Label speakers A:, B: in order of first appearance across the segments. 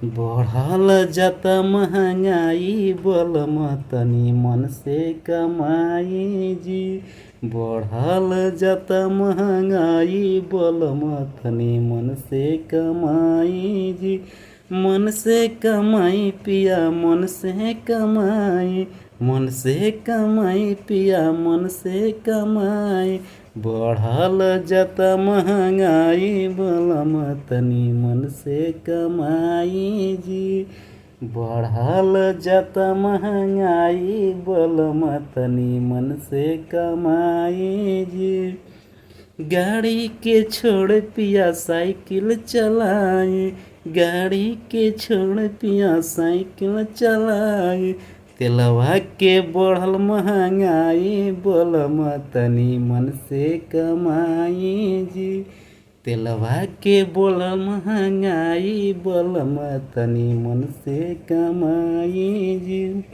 A: बढ़ल जाता महंगाई बोलम तनी मन से कमाई जी। बढ़ल जाता महंगाई बोलम तनी मन से कमाई जी। मन से कमाई पिया मन से कमाई, मन से कमाई पिया मन से कमाई। बढ़ल जाता महंगाई बोलम तनी मन से कमाई जी। बढ़ल जाता महंगाई बोलम तनी मन से कमाई जी। गाड़ी के छोड़ पिया साइकिल चलाई, गाड़ी के छोड़ पिया साइकिल चलाई। तेलवा के बढ़ल महंगाई बोलम तनी मन से कमाई जी। तेलवा के बढ़ल महंगाई बोलम तनी मन से कमाई जी।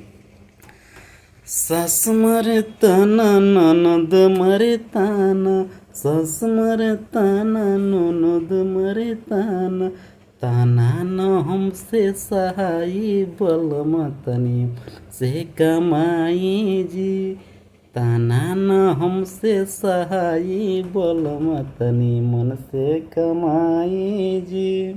A: सास मरे ताना ननद मरे ताना, सास मरे ताना ननद मरे ताना। ताना न हमसे सहाई बोलम तनी से कमाई जी। ताना न हमसे सहाई बोलम तनी मन से कमाई जी।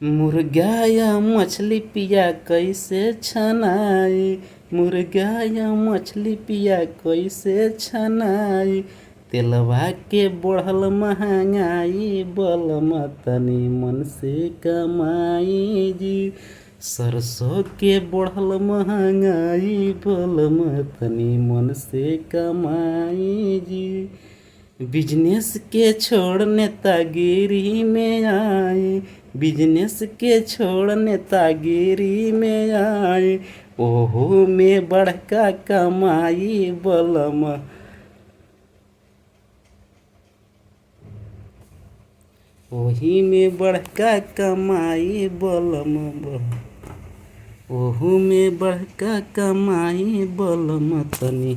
A: मुर्गा या मछली पिया कैसे छनाई, मुर्गा या मछली पिया कैसे छनाई। तेलवा के बढ़ल महंगाई बोलम तनी मन से कमाई जी। सरसों के बढ़ल महंगाई बोलम तनी मन से कमाई जी। बिजनेस के छोड़ नेतागिरी में आए, बिजनेस के छोड़ नेतागिरी में आए। ओहो में बड़का कमाई बोलम, ओही में बड़का कमाई बोलम, ओहू में बड़का कमाई बोलम तनी।